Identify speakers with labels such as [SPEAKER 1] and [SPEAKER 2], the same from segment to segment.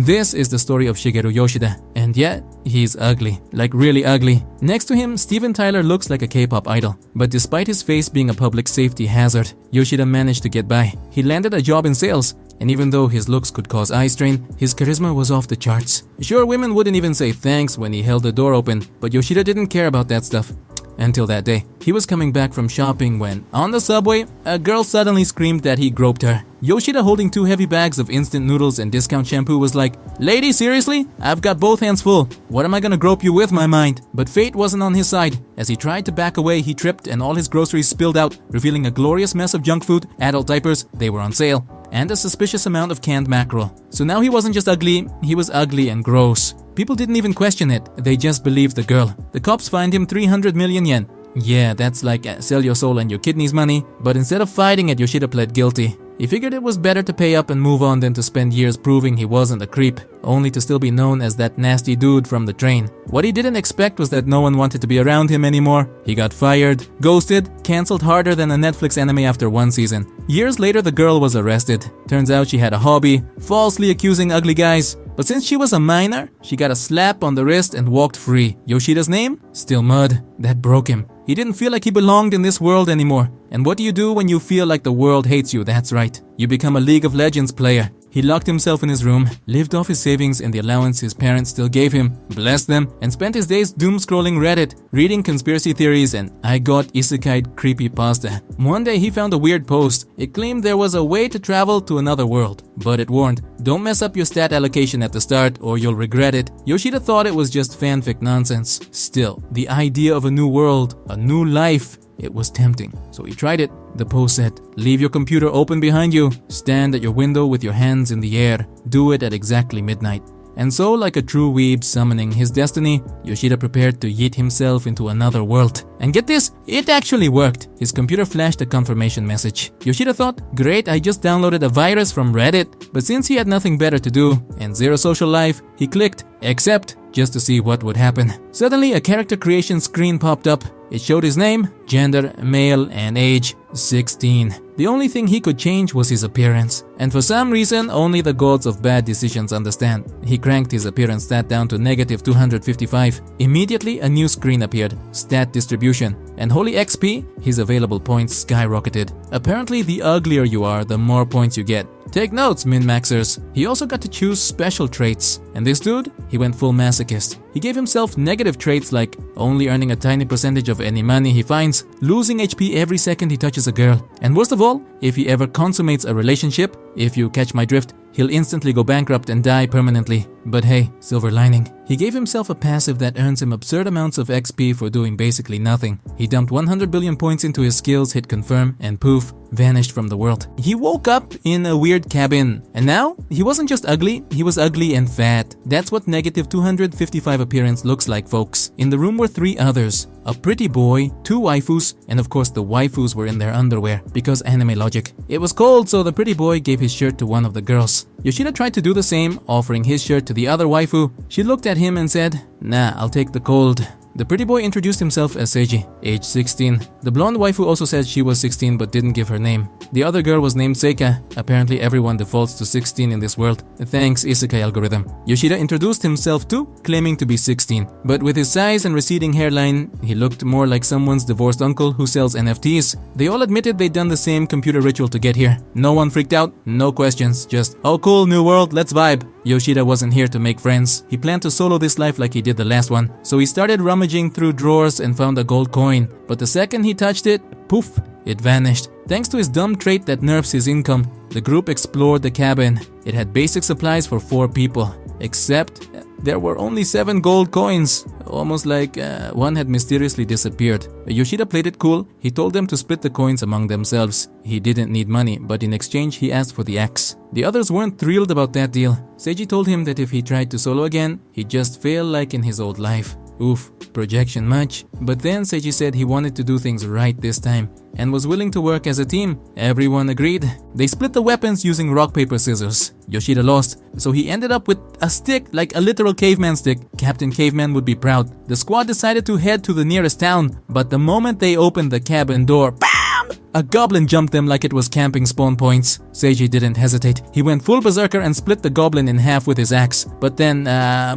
[SPEAKER 1] This is the story of Shigeru Yoshida, and yet he's ugly, like really ugly. Next to him, Steven Tyler looks like a K-pop idol, but despite his face being a public safety hazard, Yoshida managed to get by. He landed a job in sales, and even though his looks could cause eye strain, his charisma was off the charts. Sure, women wouldn't even say thanks when he held the door open, but Yoshida didn't care about that stuff. Until that day, he was coming back from shopping when, on the subway, a girl suddenly screamed that he groped her. Yoshida, holding 2 heavy bags of instant noodles and discount shampoo, was like, "Lady, seriously? I've got both hands full. What am I gonna grope you with, my mind?" But fate wasn't on his side. As he tried to back away, he tripped and all his groceries spilled out, revealing a glorious mess of junk food, adult diapers, they were on sale, and a suspicious amount of canned mackerel. So now he wasn't just ugly, he was ugly and gross. People didn't even question it, they just believed the girl. The cops fined him 300 million yen. Yeah, that's like sell your soul and your kidneys money, but instead of fighting it, Yoshida pled guilty. He figured it was better to pay up and move on than to spend years proving he wasn't a creep, only to still be known as that nasty dude from the train. What he didn't expect was that no one wanted to be around him anymore. He got fired, ghosted, cancelled harder than a Netflix anime after 1 season. Years later, the girl was arrested. Turns out she had a hobby, falsely accusing ugly guys. But since she was a minor, she got a slap on the wrist and walked free. Yoshida's name? Still Mud. That broke him. He didn't feel like he belonged in this world anymore. And what do you do when you feel like the world hates you? That's right. You become a League of Legends player. He locked himself in his room, lived off his savings and the allowance his parents still gave him, blessed them, and spent his days doom-scrolling Reddit, reading conspiracy theories and I got Isekai'D creepypasta. One day he found a weird post. It claimed there was a way to travel to another world, but it warned, don't mess up your stat allocation at the start or you'll regret it. Yoshida thought it was just fanfic nonsense. Still, the idea of a new world, a new life, it was tempting, so he tried it. The post said, leave your computer open behind you, stand at your window with your hands in the air, do it at exactly midnight. And so, like a true weeb summoning his destiny, Yoshida prepared to yeet himself into another world. And get this, it actually worked. His computer flashed a confirmation message. Yoshida thought, great, I just downloaded a virus from Reddit. But since he had nothing better to do and zero social life, he clicked accept just to see what would happen. Suddenly, a character creation screen popped up. It showed his name, gender, male, and age, 16. The only thing he could change was his appearance. And for some reason, only the gods of bad decisions understand. He cranked his appearance stat down to negative 255. Immediately, a new screen appeared, stat distribution. And holy XP, his available points skyrocketed. Apparently, the uglier you are, the more points you get. Take notes, min-maxers. He also got to choose special traits. And this dude, he went full masochist. He gave himself negative traits like only earning a tiny percentage of any money he finds, losing HP every second he touches a girl. And worst of all, if he ever consummates a relationship, if you catch my drift, he'll instantly go bankrupt and die permanently. But hey, silver lining. He gave himself a passive that earns him absurd amounts of XP for doing basically nothing. He dumped 100 billion points into his skills, hit confirm, and poof, vanished from the world. He woke up in a weird cabin. And now, he wasn't just ugly, he was ugly and fat. That's what negative 255 appearance looks like, folks. In the room were 3 others. A pretty boy, 2 waifus, and of course the waifus were in their underwear, because anime logic. It was cold, so the pretty boy gave his shirt to one of the girls. Yoshida tried to do the same, offering his shirt to the other waifu. She looked at him and said, nah, I'll take the cold. The pretty boy introduced himself as Seiji, age 16. The blonde waifu also said she was 16 but didn't give her name. The other girl was named Seika. Apparently everyone defaults to 16 in this world. Thanks, Isekai algorithm. Yoshida introduced himself too, claiming to be 16. But with his size and receding hairline, he looked more like someone's divorced uncle who sells NFTs. They all admitted they'd done the same computer ritual to get here. No one freaked out, no questions, just, oh cool, new world, let's vibe. Yoshida wasn't here to make friends. He planned to solo this life like he did the last one. So he started rummaging through drawers and found a gold coin. But the second he touched it, poof, it vanished. Thanks to his dumb trait that nerfs his income, the group explored the cabin. It had basic supplies for 4 people. Except, there were only 7 gold coins. Almost like one had mysteriously disappeared. Yoshida played it cool. He told them to split the coins among themselves. He didn't need money, but in exchange he asked for the axe. The others weren't thrilled about that deal. Seiji told him that if he tried to solo again, he'd just fail like in his old life. Oof, projection much. But then Seiji said he wanted to do things right this time and was willing to work as a team. Everyone agreed. They split the weapons using rock, paper, scissors. Yoshida lost, so he ended up with a stick, like a literal caveman stick. Captain Caveman would be proud. The squad decided to head to the nearest town, but the moment they opened the cabin door, BAM! A goblin jumped them like it was camping spawn points. Seiji didn't hesitate. He went full berserker and split the goblin in half with his axe. But then,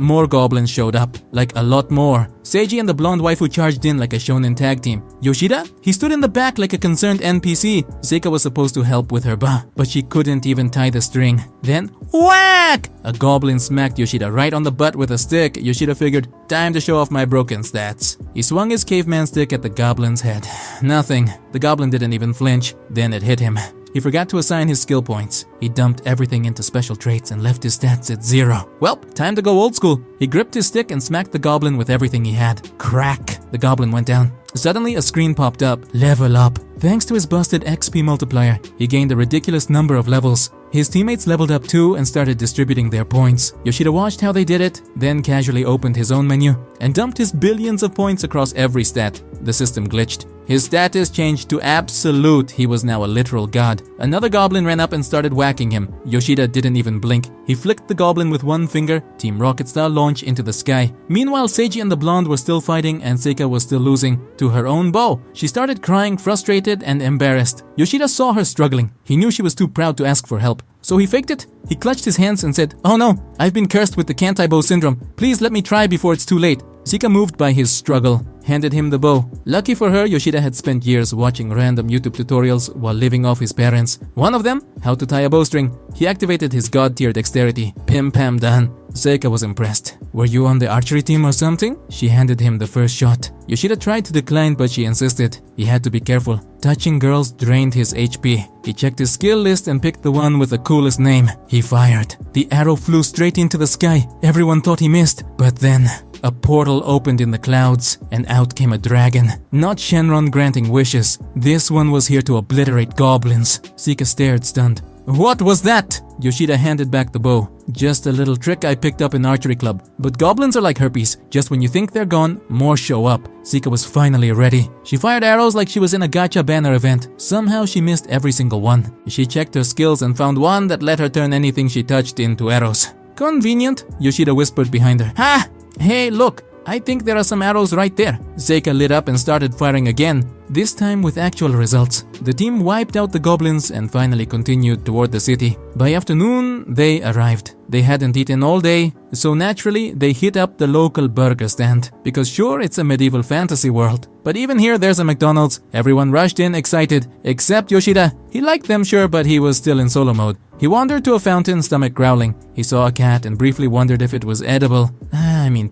[SPEAKER 1] more goblins showed up. Like a lot more. Seiji and the blonde waifu charged in like a shonen tag team. Yoshida? He stood in the back like a concerned NPC. Seika was supposed to help with her but she couldn't even tie the string. Then, whack! A goblin smacked Yoshida right on the butt with a stick. Yoshida figured, time to show off my broken stats. He swung his caveman stick at the goblin's head. Nothing. The goblin didn't even flinch. Then it hit him. He forgot to assign his skill points. He dumped everything into special traits and left his stats at 0. Well, time to go old school. He gripped his stick and smacked the goblin with everything he had. Crack! The goblin went down. Suddenly, a screen popped up. Level up. Thanks to his busted XP multiplier, he gained a ridiculous number of levels. His teammates leveled up too and started distributing their points. Yoshida watched how they did it, then casually opened his own menu and dumped his billions of points across every stat. The system glitched. His status changed to absolute. He was now a literal god. Another goblin ran up and started whacking him. Yoshida didn't even blink. He flicked the goblin with one finger. Team Rocket Star launched into the sky. Meanwhile, Seiji and the blonde were still fighting and Seika was still losing to her own bow. She started crying, frustrated and embarrassed. Yoshida saw her struggling. He knew she was too proud to ask for help. So he faked it. He clutched his hands and said, "Oh no, I've been cursed with the Kantai-bow syndrome. Please let me try before it's too late." Seika, moved by his struggle, handed him the bow. Lucky for her, Yoshida had spent years watching random YouTube tutorials while living off his parents. One of them, how to tie a bowstring. He activated his god-tier dexterity. Pim pam done. Seika was impressed. "Were you on the archery team or something?" She handed him the first shot. Yoshida tried to decline but she insisted. He had to be careful. Touching girls drained his HP. He checked his skill list and picked the one with the coolest name. He fired. The arrow flew straight into the sky. Everyone thought he missed. But then, a portal opened in the clouds and out came a dragon. Not Shenron granting wishes. This one was here to obliterate goblins. Seika stared stunned. "What was that?" Yoshida handed back the bow. "Just a little trick I picked up in archery club. But goblins are like herpes. Just when you think they're gone, more show up." Seika was finally ready. She fired arrows like she was in a gacha banner event. Somehow she missed every single one. She checked her skills and found one that let her turn anything she touched into arrows. "Convenient," Yoshida whispered behind her. "Ha! Hey, look! I think there are some arrows right there." Seika lit up and started firing again, this time with actual results. The team wiped out the goblins and finally continued toward the city. By afternoon, they arrived. They hadn't eaten all day, so naturally they hit up the local burger stand. Because sure, it's a medieval fantasy world, but even here there's a McDonald's. Everyone rushed in excited, except Yoshida. He liked them sure, but he was still in solo mode. He wandered to a fountain, stomach growling. He saw a cat and briefly wondered if it was edible.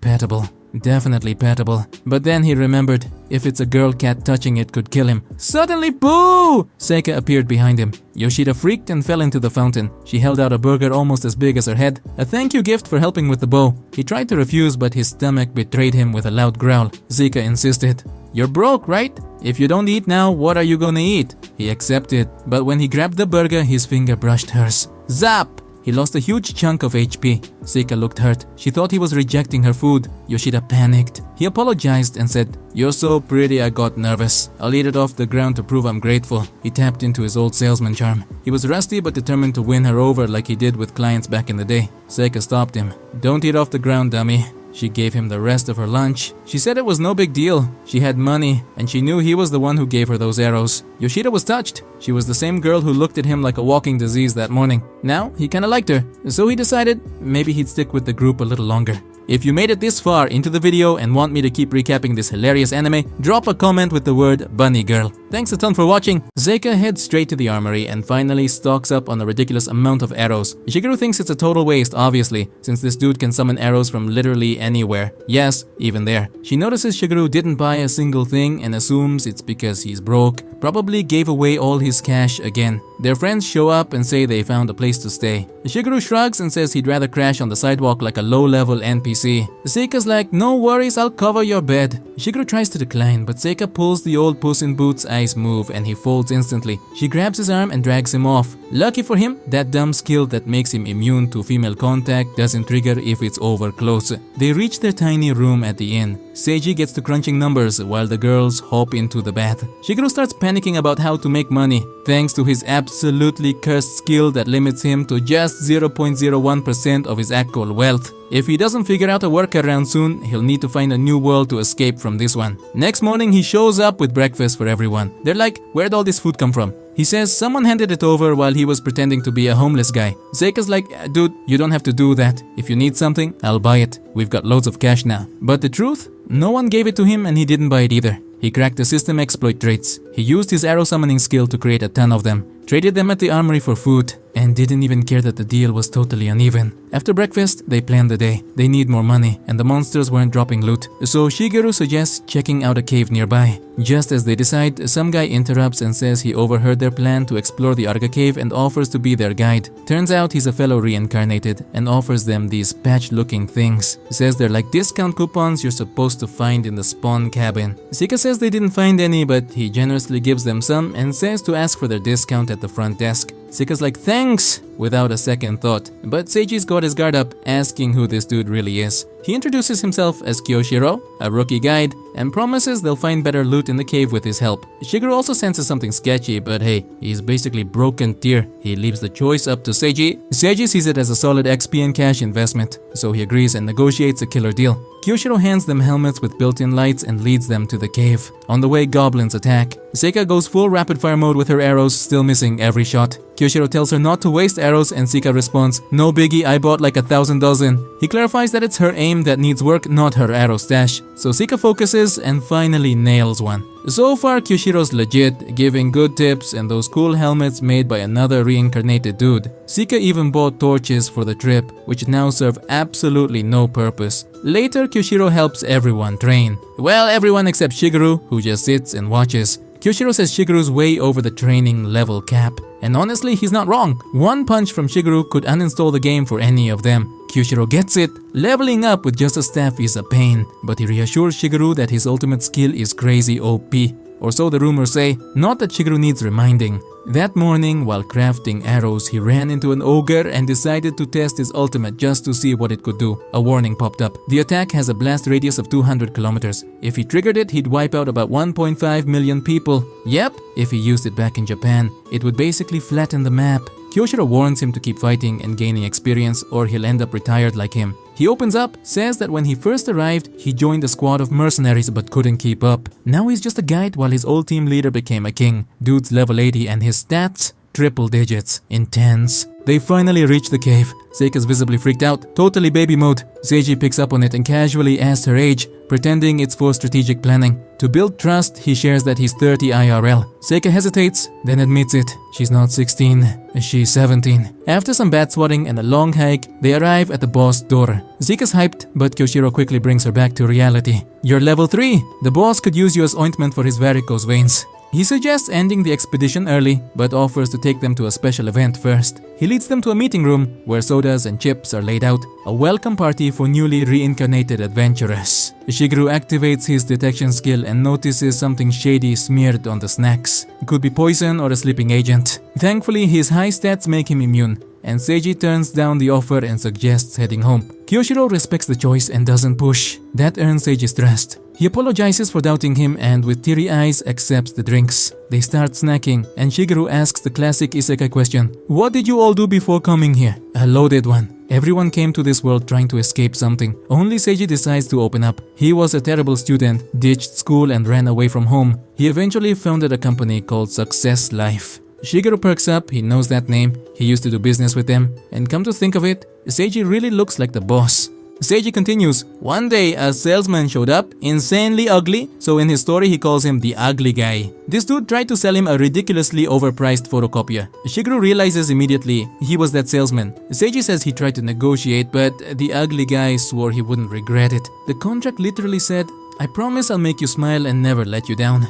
[SPEAKER 1] Petable. Definitely petable. But then he remembered, if it's a girl cat touching it could kill him. Suddenly, boo! Seika appeared behind him. Yoshida freaked and fell into the fountain. She held out a burger almost as big as her head, a thank you gift for helping with the bow. He tried to refuse, but his stomach betrayed him with a loud growl. Seika insisted. "You're broke, right? If you don't eat now, what are you gonna eat?" He accepted, but when he grabbed the burger, his finger brushed hers. Zap! He lost a huge chunk of HP. Seika looked hurt. She thought he was rejecting her food. Yoshida panicked. He apologized and said, "You're so pretty I got nervous. I'll eat it off the ground to prove I'm grateful." He tapped into his old salesman charm. He was rusty but determined to win her over like he did with clients back in the day. Seika stopped him. "Don't eat off the ground, dummy." She gave him the rest of her lunch. She said it was no big deal. She had money, and she knew he was the one who gave her those arrows. Yoshida was touched. She was the same girl who looked at him like a walking disease that morning. Now, he kinda liked her, so he decided maybe he'd stick with the group a little longer. If you made it this far into the video and want me to keep recapping this hilarious anime, drop a comment with the word bunny girl. Thanks a ton for watching. Seika heads straight to the armory and finally stocks up on a ridiculous amount of arrows. Shigeru thinks it's a total waste, obviously, since this dude can summon arrows from literally anywhere. Yes, even there. She notices Shigeru didn't buy a single thing and assumes it's because he's broke. Probably gave away all his cash again. Their friends show up and say they found a place to stay. Shigeru shrugs and says he'd rather crash on the sidewalk like a low-level NPC. Seika's like, "No worries, I'll cover your bed." Shigeru tries to decline, but Seika pulls the old Puss in Boots ice move and he folds instantly. She grabs his arm and drags him off. Lucky for him, that dumb skill that makes him immune to female contact doesn't trigger if it's over close. They reach their tiny room at the inn. Seiji gets to crunching numbers while the girls hop into the bath. Shigeru starts panicking about how to make money. Thanks to his absolutely cursed skill that limits him to just 0.01% of his actual wealth. If he doesn't figure out a workaround soon, he'll need to find a new world to escape from this one. Next morning, he shows up with breakfast for everyone. They're like, where'd all this food come from? He says someone handed it over while he was pretending to be a homeless guy. Seika's like, dude, you don't have to do that. If you need something, I'll buy it. We've got loads of cash now. But the truth? No one gave it to him and he didn't buy it either. He cracked the system exploit traits. He used his arrow summoning skill to create a ton of them, traded them at the armory for food, and didn't even care that the deal was totally uneven. After breakfast, they planned the day. They need more money, and the monsters weren't dropping loot. So Shigeru suggests checking out a cave nearby. Just as they decide, some guy interrupts and says he overheard their plan to explore the Arga cave and offers to be their guide. Turns out he's a fellow reincarnated and offers them these patch-looking things. Says they're like discount coupons you're supposed to find in the spawn cabin. Seika says they didn't find any, but he generously gives them some and says to ask for their discount at the front desk. Seika's like, thanks, without a second thought. But Seiji's got his guard up, asking who this dude really is. He introduces himself as Kyoshiro, a rookie guide, and promises they'll find better loot in the cave with his help. Shigeru also senses something sketchy, but hey, he's basically broken tier. He leaves the choice up to Seiji. Seiji sees it as a solid XP and cash investment, so he agrees and negotiates a killer deal. Kyoshiro hands them helmets with built-in lights and leads them to the cave. On the way, goblins attack. Seika goes full rapid-fire mode with her arrows, still missing every shot. Kyoshiro tells her not to waste arrows and Seika responds, no biggie, I bought like 1,000 dozen. He clarifies that it's her aim that needs work, not her arrow stash. So Seika focuses and finally nails one. So far, Kyoshiro's legit, giving good tips and those cool helmets made by another reincarnated dude. Seika even bought torches for the trip, which now serve absolutely no purpose. Later, Kyoshiro helps everyone train. Well, everyone except Shigeru, who just sits and watches. Kyoshiro says Shigeru's way over the training level cap. And honestly, he's not wrong. One punch from Shigeru could uninstall the game for any of them. Kyoshiro gets it. Leveling up with just a staff is a pain, but he reassures Shigeru that his ultimate skill is crazy OP. Or so the rumors say, not that Shigeru needs reminding. That morning, while crafting arrows, he ran into an ogre and decided to test his ultimate just to see what it could do. A warning popped up. The attack has a blast radius of 200 kilometers. If he triggered it, he'd wipe out about 1.5 million people. Yep, if he used it back in Japan, it would basically flatten the map. Kyoshiro warns him to keep fighting and gaining experience or he'll end up retired like him. He opens up, says that when he first arrived, he joined a squad of mercenaries but couldn't keep up. Now he's just a guide while his old team leader became a king. Dude's level 80 and his stats? Triple digits. Intense. They finally reach the cave. Seika's visibly freaked out, totally baby mode. Seiji picks up on it and casually asks her age, pretending it's for strategic planning. To build trust, he shares that he's 30 IRL. Seika hesitates, then admits it. She's not 16, she's 17. After some bat swatting and a long hike, they arrive at the boss door. Seika's hyped, but Kyoshiro quickly brings her back to reality. You're level 3. The boss could use you as ointment for his varicose veins. He suggests ending the expedition early, but offers to take them to a special event first. He leads them to a meeting room where sodas and chips are laid out, a welcome party for newly reincarnated adventurers. Shigeru activates his detection skill and notices something shady smeared on the snacks. It could be poison or a sleeping agent. Thankfully, his high stats make him immune, and Seiji turns down the offer and suggests heading home. Kyoshiro respects the choice and doesn't push. That earns Seiji's trust. He apologizes for doubting him and with teary eyes accepts the drinks. They start snacking and Shigeru asks the classic isekai question. What did you all do before coming here? A loaded one. Everyone came to this world trying to escape something. Only Seiji decides to open up. He was a terrible student, ditched school and ran away from home. He eventually founded a company called Success Life. Shigeru perks up, he knows that name, he used to do business with them, and come to think of it, Seiji really looks like the boss. Seiji continues, one day a salesman showed up, insanely ugly, so in his story he calls him the ugly guy. This dude tried to sell him a ridiculously overpriced photocopier. Shigeru realizes immediately he was that salesman. Seiji says he tried to negotiate, but the ugly guy swore he wouldn't regret it. The contract literally said, I promise I'll make you smile and never let you down.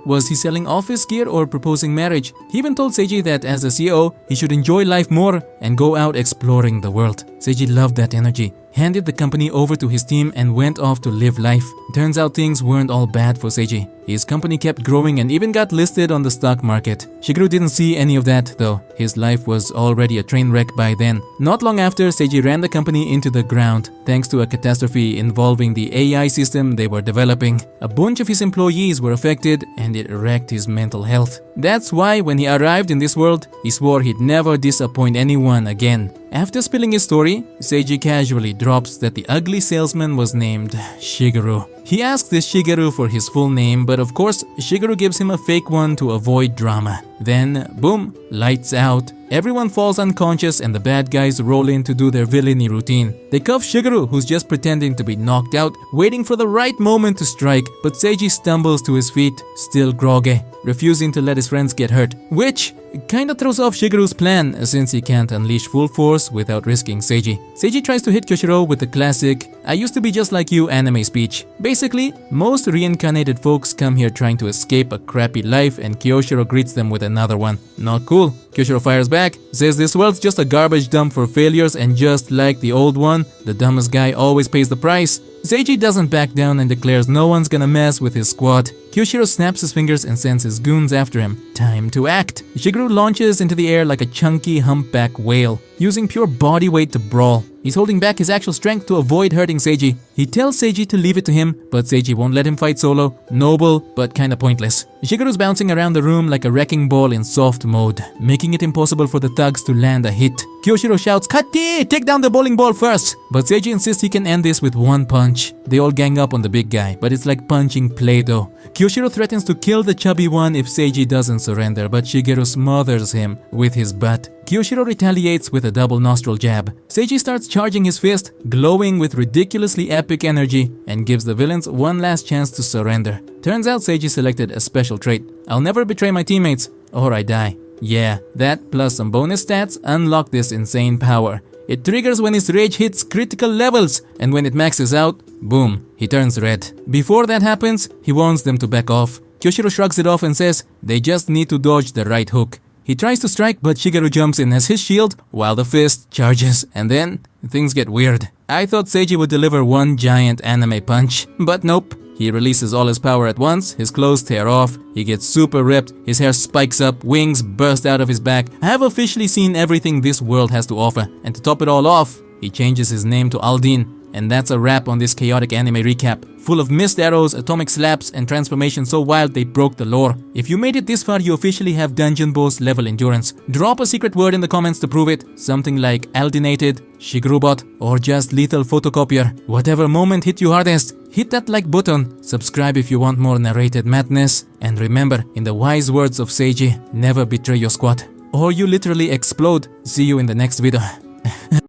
[SPEAKER 1] Was he selling office gear or proposing marriage? He even told Seiji that as a CEO, he should enjoy life more and go out exploring the world. Seiji loved that energy. handed the company over to his team and went off to live life. Turns out things weren't all bad for Seiji. His company kept growing and even got listed on the stock market. Shigeru didn't see any of that though. His life was already a train wreck by then. Not long after, Seiji ran the company into the ground thanks to a catastrophe involving the AI system they were developing. A bunch of his employees were affected and it wrecked his mental health. That's why when he arrived in this world, he swore he'd never disappoint anyone again. After spilling his story, Seiji casually drops that the ugly salesman was named Shigeru. He asks this Shigeru for his full name, but of course, Shigeru gives him a fake one to avoid drama. Then, boom, lights out. Everyone falls unconscious and the bad guys roll in to do their villainy routine. They cuff Shigeru, who's just pretending to be knocked out, waiting for the right moment to strike, but Seiji stumbles to his feet, still groggy, refusing to let his friends get hurt, which kinda throws off Shigeru's plan since he can't unleash full force without risking Seiji. Seiji tries to hit Kyoshiro with the classic "I used to be just like you" anime speech. Basically, most reincarnated folks come here trying to escape a crappy life and Kyoshiro greets them with another one. Not cool. Kyoshiro fires back, says this world's just a garbage dump for failures and just like the old one, the dumbest guy always pays the price. Seiji doesn't back down and declares no one's gonna mess with his squad. Kyoshiro snaps his fingers and sends his goons after him. Time to act. Shigeru launches into the air like a chunky humpback whale, using pure body weight to brawl. He's holding back his actual strength to avoid hurting Seiji. He tells Seiji to leave it to him, but Seiji won't let him fight solo. Noble, but kinda pointless. Shigeru's bouncing around the room like a wrecking ball in soft mode, making it impossible for the thugs to land a hit. Kyoshiro shouts, "Kati! Take down the bowling ball first!" But Seiji insists he can end this with one punch. They all gang up on the big guy, but it's like punching Play-Doh. Kyoshiro threatens to kill the chubby one if Seiji doesn't surrender, but Shigeru smothers him with his butt. Kyoshiro retaliates with a double nostril jab. Seiji starts charging his fist, glowing with ridiculously epic energy, and gives the villains one last chance to surrender. Turns out Seiji selected a special trait. "I'll never betray my teammates, or I die." Yeah, that plus some bonus stats unlock this insane power. It triggers when his rage hits critical levels, and when it maxes out, boom, he turns red. Before that happens, he warns them to back off. Kyoshiro shrugs it off and says they just need to dodge the right hook. He tries to strike, but Shigeru jumps in as his shield while the fist charges, and then things get weird. I thought Seiji would deliver one giant anime punch, but nope. He releases all his power at once, his clothes tear off, he gets super ripped, his hair spikes up, wings burst out of his back. I have officially seen everything this world has to offer, and to top it all off, he changes his name to Aldin. And that's a wrap on this chaotic anime recap, full of missed arrows, atomic slaps, and transformations so wild they broke the lore. If you made it this far, you officially have Dungeon Boss level endurance. Drop a secret word in the comments to prove it, something like Aldinated, Shigerubot, or just Lethal Photocopier. Whatever moment hit you hardest, hit that like button, subscribe if you want more narrated madness, and remember, in the wise words of Seiji, never betray your squad, or you literally explode. See you in the next video.